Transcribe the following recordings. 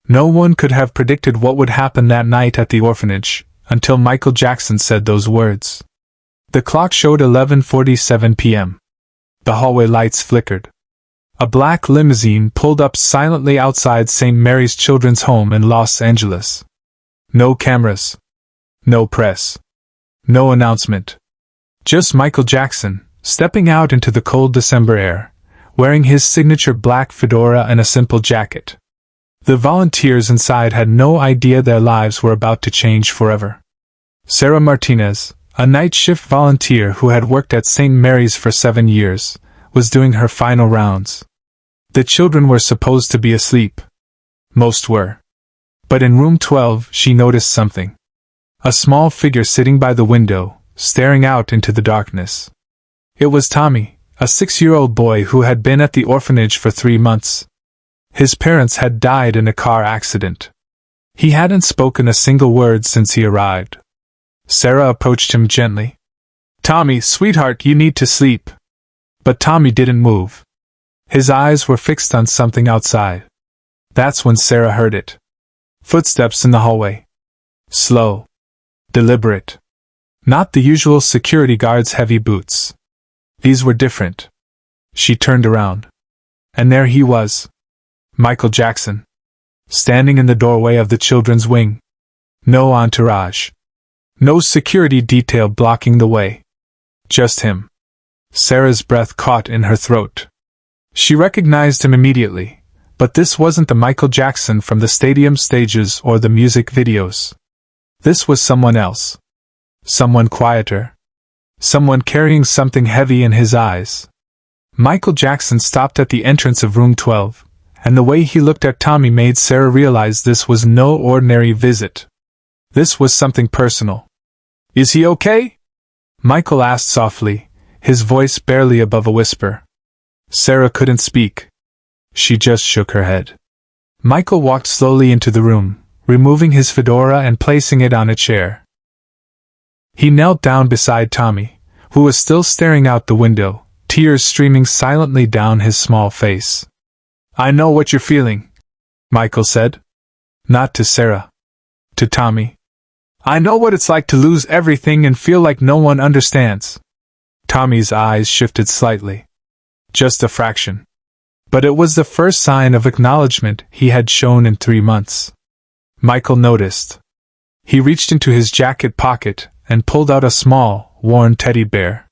No one could have predicted what would happen that night at the orphanage, until Michael Jackson said those words. The clock showed 11:47 p.m. The hallway lights flickered. A black limousine pulled up silently outside St. Mary's Children's Home in Los Angeles. No cameras. No press. No announcement. Just Michael Jackson, stepping out into the cold December air, wearing his signature black fedora and a simple jacket. The volunteers inside had no idea their lives were about to change forever. Sarah Martinez, a night shift volunteer who had worked at St. Mary's for 7 years, was doing her final rounds. The children were supposed to be asleep. Most were. But in room 12 she noticed something. A small figure sitting by the window, staring out into the darkness. It was Tommy, a 6-year-old boy who had been at the orphanage for 3 months. His parents had died in a car accident. He hadn't spoken a single word since he arrived. Sarah approached him gently. "Tommy, sweetheart, you need to sleep." But Tommy didn't move. His eyes were fixed on something outside. That's when Sarah heard it. Footsteps in the hallway. Slow. Deliberate. Not the usual security guard's heavy boots. These were different. She turned around. And there he was. Michael Jackson. Standing in the doorway of the children's wing. No entourage. No security detail blocking the way. Just him. Sarah's breath caught in her throat. She recognized him immediately, but this wasn't the Michael Jackson from the stadium stages or the music videos. This was someone else. Someone quieter. Someone carrying something heavy in his eyes. Michael Jackson stopped at the entrance of room 12, and the way he looked at Tommy made Sarah realize this was no ordinary visit. This was something personal. "Is he okay?" Michael asked softly, his voice barely above a whisper. Sarah couldn't speak. She just shook her head. Michael walked slowly into the room, removing his fedora and placing it on a chair. He knelt down beside Tommy, who was still staring out the window, tears streaming silently down his small face. "I know what you're feeling," Michael said. Not to Sarah. To Tommy. "I know what it's like to lose everything and feel like no one understands." Tommy's eyes shifted slightly. Just a fraction. But it was the first sign of acknowledgement he had shown in 3 months. Michael noticed. He reached into his jacket pocket and pulled out a small, worn teddy bear.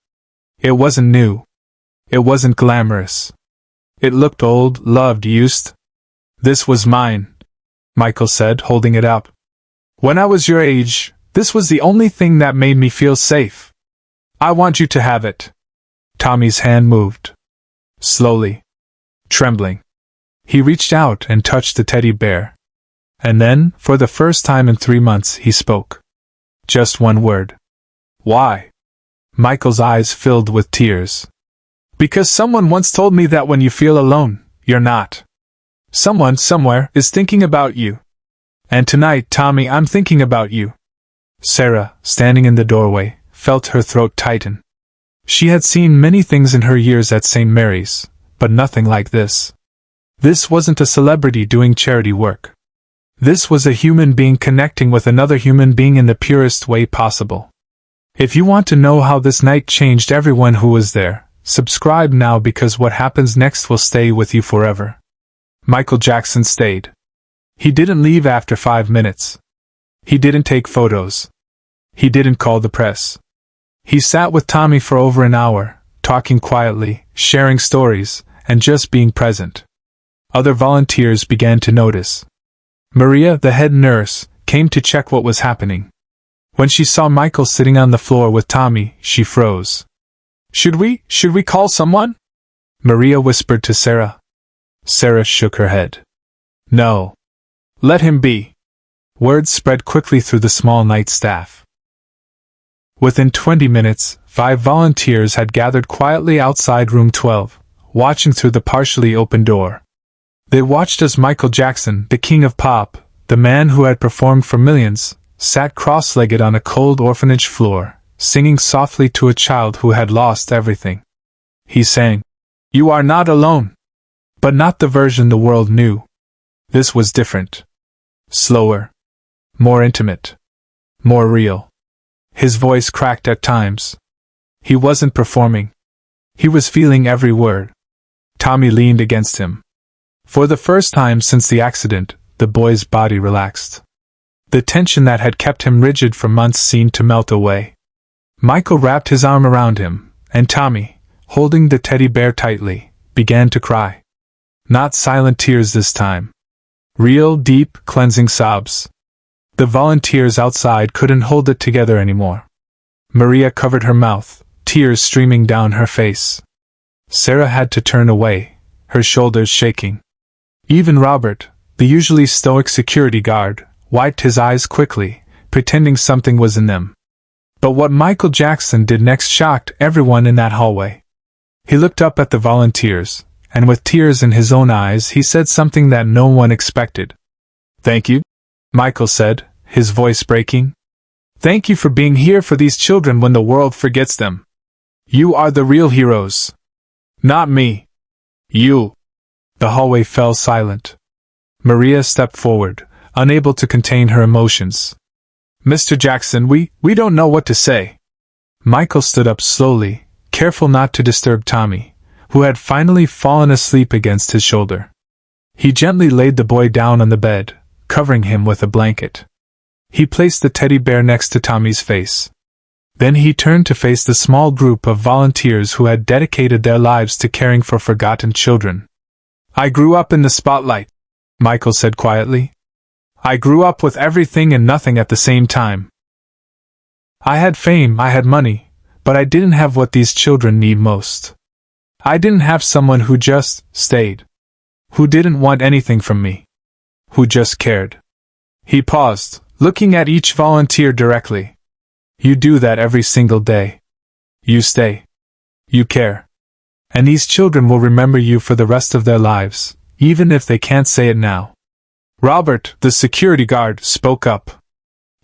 It wasn't new. It wasn't glamorous. It looked old, loved, used. "This was mine," Michael said, holding it up. "When I was your age, this was the only thing that made me feel safe. I want you to have it." Tommy's hand moved. Slowly. Trembling. He reached out and touched the teddy bear. And then, for the first time in 3 months, he spoke. Just one word. "Why?" Michael's eyes filled with tears. "Because someone once told me that when you feel alone, you're not. Someone, somewhere, is thinking about you. And tonight, Tommy, I'm thinking about you." Sarah, standing in the doorway, felt her throat tighten. She had seen many things in her years at St. Mary's, but nothing like this. This wasn't a celebrity doing charity work. This was a human being connecting with another human being in the purest way possible. If you want to know how this night changed everyone who was there, subscribe now because what happens next will stay with you forever. Michael Jackson stayed. He didn't leave after 5 minutes. He didn't take photos. He didn't call the press. He sat with Tommy for over an hour, talking quietly, sharing stories, and just being present. Other volunteers began to notice. Maria, the head nurse, came to check what was happening. When she saw Michael sitting on the floor with Tommy, she froze. Should we call someone?" Maria whispered to Sarah. Sarah shook her head. "No. Let him be." Word spread quickly through the small night staff. Within 20 minutes, 5 volunteers had gathered quietly outside room 12, watching through the partially open door. They watched as Michael Jackson, the king of pop, the man who had performed for millions, sat cross-legged on a cold orphanage floor, singing softly to a child who had lost everything. He sang, "You are not alone." But not the version the world knew. This was different. Slower. More intimate. More real. His voice cracked at times. He wasn't performing. He was feeling every word. Tommy leaned against him. For the first time since the accident, the boy's body relaxed. The tension that had kept him rigid for months seemed to melt away. Michael wrapped his arm around him, and Tommy, holding the teddy bear tightly, began to cry. Not silent tears this time. Real, deep, cleansing sobs. The volunteers outside couldn't hold it together anymore. Maria covered her mouth, tears streaming down her face. Sarah had to turn away, her shoulders shaking. Even Robert, the usually stoic security guard, wiped his eyes quickly, pretending something was in them. But what Michael Jackson did next shocked everyone in that hallway. He looked up at the volunteers, and with tears in his own eyes he said something that no one expected. "Thank you," Michael said, his voice breaking. "Thank you for being here for these children when the world forgets them. You are the real heroes. Not me. You." The hallway fell silent. Maria stepped forward, unable to contain her emotions. "Mr. Jackson, we don't know what to say." Michael stood up slowly, careful not to disturb Tommy, who had finally fallen asleep against his shoulder. He gently laid the boy down on the bed, covering him with a blanket. He placed the teddy bear next to Tommy's face. Then he turned to face the small group of volunteers who had dedicated their lives to caring for forgotten children. "I grew up in the spotlight," Michael said quietly. "I grew up with everything and nothing at the same time. I had fame, I had money, but I didn't have what these children need most. I didn't have someone who just stayed. Who didn't want anything from me. Who just cared." He paused, looking at each volunteer directly. "You do that every single day. You stay. You care. And these children will remember you for the rest of their lives, even if they can't say it now." Robert, the security guard, spoke up.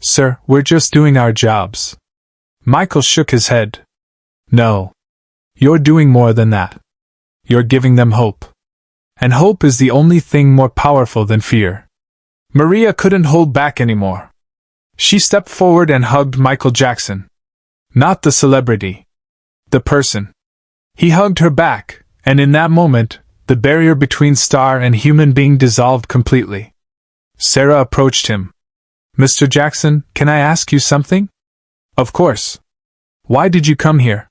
"Sir, we're just doing our jobs." Michael shook his head. "No. You're doing more than that. You're giving them hope. And hope is the only thing more powerful than fear." Maria couldn't hold back anymore. She stepped forward and hugged Michael Jackson. Not the celebrity. The person. He hugged her back, and in that moment, the barrier between star and human being dissolved completely. Sarah approached him. "Mr. Jackson, can I ask you something?" "Of course." "Why did you come here?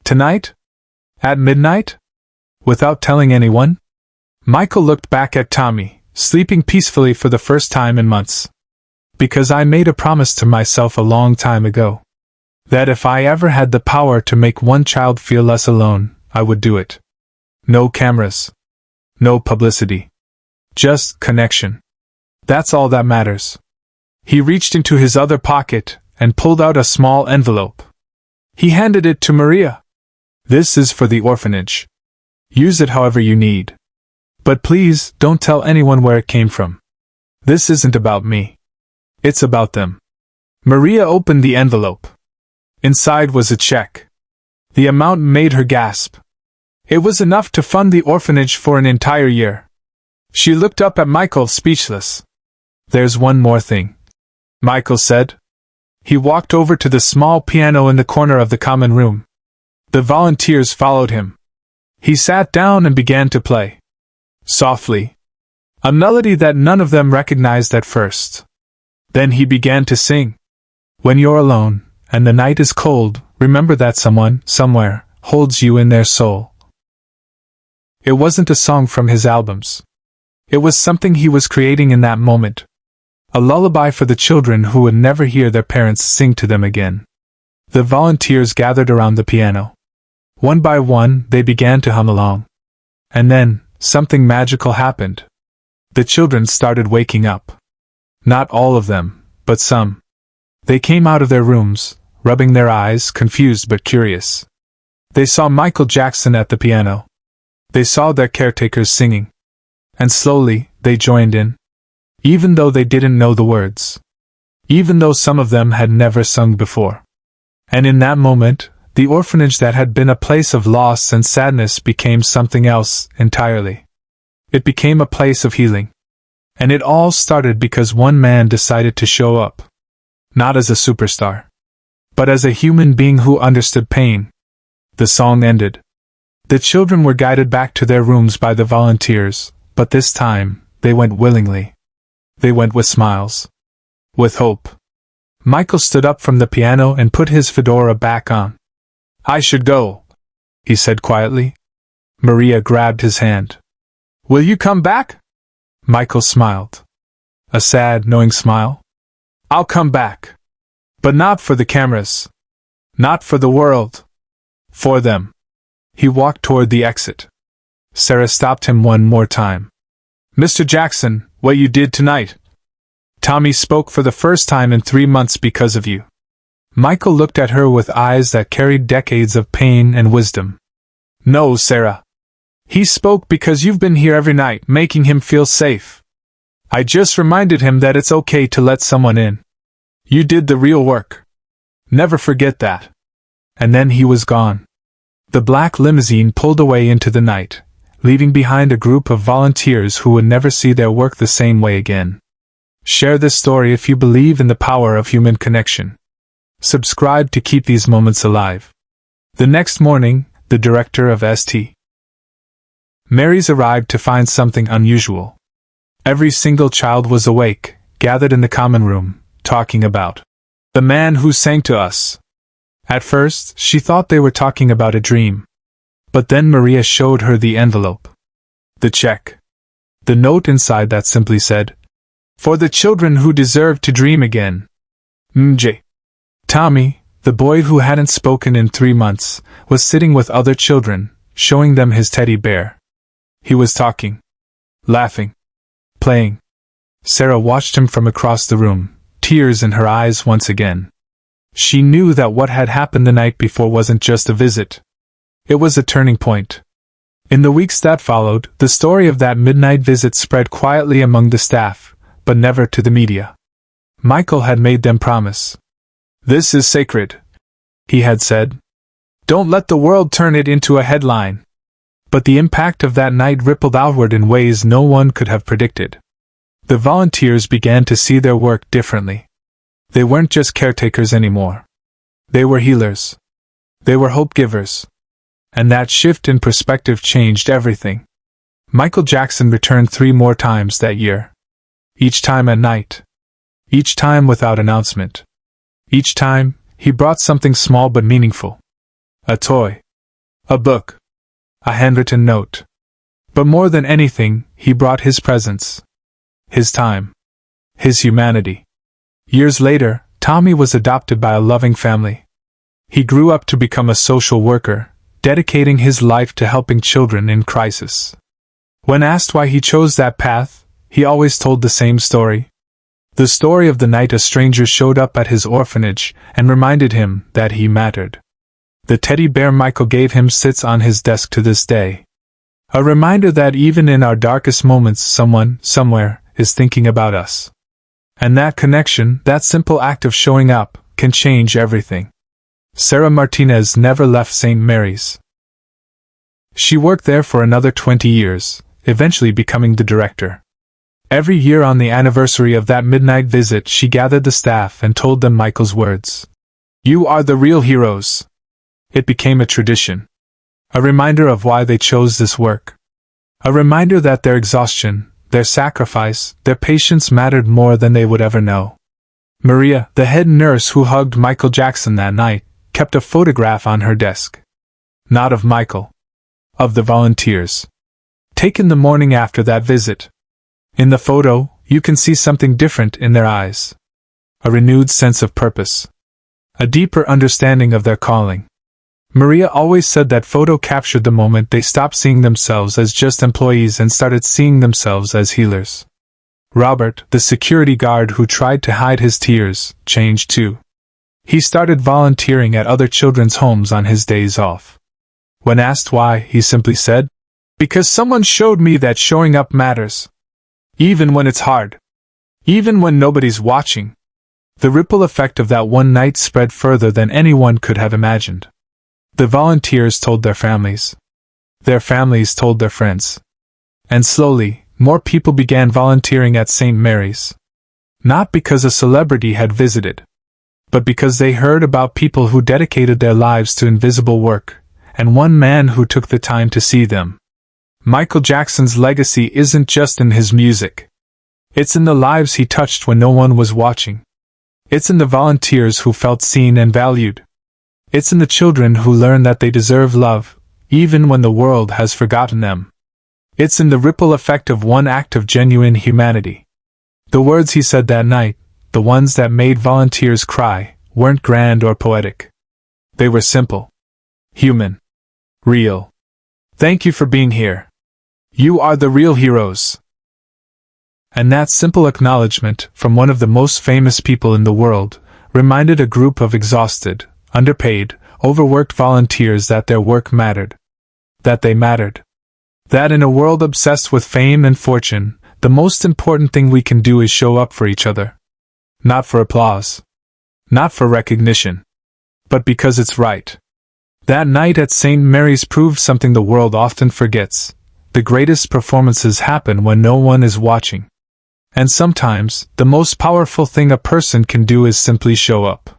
Tonight? At midnight? Without telling anyone?" Michael looked back at Tommy, sleeping peacefully for the first time in months. "Because I made a promise to myself a long time ago. That if I ever had the power to make one child feel less alone, I would do it. No cameras. No publicity. Just connection. That's all that matters." He reached into his other pocket and pulled out a small envelope. He handed it to Maria. "This is for the orphanage. Use it however you need. But please, don't tell anyone where it came from. This isn't about me. It's about them." Maria opened the envelope. Inside was a check. The amount made her gasp. It was enough to fund the orphanage for an entire year. She looked up at Michael, speechless. "There's one more thing," Michael said. He walked over to the small piano in the corner of the common room. The volunteers followed him. He sat down and began to play. Softly. A melody that none of them recognized at first. Then he began to sing. "When you're alone, and the night is cold, remember that someone, somewhere, holds you in their soul." It wasn't a song from his albums. It was something he was creating in that moment. A lullaby for the children who would never hear their parents sing to them again. The volunteers gathered around the piano. One by one, they began to hum along. And then, something magical happened. The children started waking up. Not all of them, but some. They came out of their rooms, rubbing their eyes, confused but curious. They saw Michael Jackson at the piano. They saw their caretakers singing. And slowly, they joined in. Even though they didn't know the words. Even though some of them had never sung before. And in that moment, the orphanage that had been a place of loss and sadness became something else entirely. It became a place of healing. And it all started because one man decided to show up. Not as a superstar, but as a human being who understood pain. The song ended. The children were guided back to their rooms by the volunteers, but this time, they went willingly. They went with smiles. With hope. Michael stood up from the piano and put his fedora back on. "I should go," he said quietly. Maria grabbed his hand. "Will you come back?" Michael smiled. A sad, knowing smile. "I'll come back. But not for the cameras. Not for the world. For them." He walked toward the exit. Sarah stopped him one more time. "Mr. Jackson, what you did tonight. Tommy spoke for the first time in 3 months because of you." Michael looked at her with eyes that carried decades of pain and wisdom. "No, Sarah. He spoke because you've been here every night, making him feel safe. I just reminded him that it's okay to let someone in. You did the real work. Never forget that." And then he was gone. The black limousine pulled away into the night, leaving behind a group of volunteers who would never see their work the same way again. Share this story if you believe in the power of human connection. Subscribe to keep these moments alive. The next morning, the director of St. Mary's arrived to find something unusual. Every single child was awake, gathered in the common room, talking about the man who sang to us. At first, she thought they were talking about a dream. But then Maria showed her the envelope. The check. The note inside that simply said, "For the children who deserve to dream again. MJ." Tommy, the boy who hadn't spoken in 3 months, was sitting with other children, showing them his teddy bear. He was talking, laughing, playing. Sarah watched him from across the room, tears in her eyes once again. She knew that what had happened the night before wasn't just a visit. It was a turning point. In the weeks that followed, the story of that midnight visit spread quietly among the staff, but never to the media. Michael had made them promise. "This is sacred," he had said. "Don't let the world turn it into a headline." But the impact of that night rippled outward in ways no one could have predicted. The volunteers began to see their work differently. They weren't just caretakers anymore. They were healers. They were hope givers. And that shift in perspective changed everything. Michael Jackson returned 3 more times that year. Each time at night. Each time without announcement. Each time, he brought something small but meaningful. A toy. A book. A handwritten note. But more than anything, he brought his presence. His time. His humanity. Years later, Tommy was adopted by a loving family. He grew up to become a social worker, dedicating his life to helping children in crisis. When asked why he chose that path, he always told the same story. The story of the night a stranger showed up at his orphanage and reminded him that he mattered. The teddy bear Michael gave him sits on his desk to this day. A reminder that even in our darkest moments someone, somewhere, is thinking about us. And that connection, that simple act of showing up, can change everything. Sarah Martinez never left St. Mary's. She worked there for another 20 years, eventually becoming the director. Every year on the anniversary of that midnight visit, she gathered the staff and told them Michael's words. "You are the real heroes." It became a tradition. A reminder of why they chose this work. A reminder that their exhaustion, their sacrifice, their patience mattered more than they would ever know. Maria, the head nurse who hugged Michael Jackson that night, kept a photograph on her desk. Not of Michael. Of the volunteers. Taken the morning after that visit. In the photo, you can see something different in their eyes. A renewed sense of purpose. A deeper understanding of their calling. Maria always said that photo captured the moment they stopped seeing themselves as just employees and started seeing themselves as healers. Robert, the security guard who tried to hide his tears, changed too. He started volunteering at other children's homes on his days off. When asked why, he simply said, "Because someone showed me that showing up matters. Even when it's hard. Even when nobody's watching." The ripple effect of that one night spread further than anyone could have imagined. The volunteers told their families. Their families told their friends. And slowly, more people began volunteering at St. Mary's. Not because a celebrity had visited, but because they heard about people who dedicated their lives to invisible work, and one man who took the time to see them. Michael Jackson's legacy isn't just in his music. It's in the lives he touched when no one was watching. It's in the volunteers who felt seen and valued. It's in the children who learned that they deserve love, even when the world has forgotten them. It's in the ripple effect of one act of genuine humanity. The words he said that night, the ones that made volunteers cry, weren't grand or poetic. They were simple. Human. Real. Thank you for being here. You are the real heroes. And that simple acknowledgement, from one of the most famous people in the world, reminded a group of exhausted, underpaid, overworked volunteers that their work mattered. That they mattered. That in a world obsessed with fame and fortune, the most important thing we can do is show up for each other. Not for applause. Not for recognition. But because it's right. That night at St. Mary's proved something the world often forgets. The greatest performances happen when no one is watching. And sometimes, the most powerful thing a person can do is simply show up.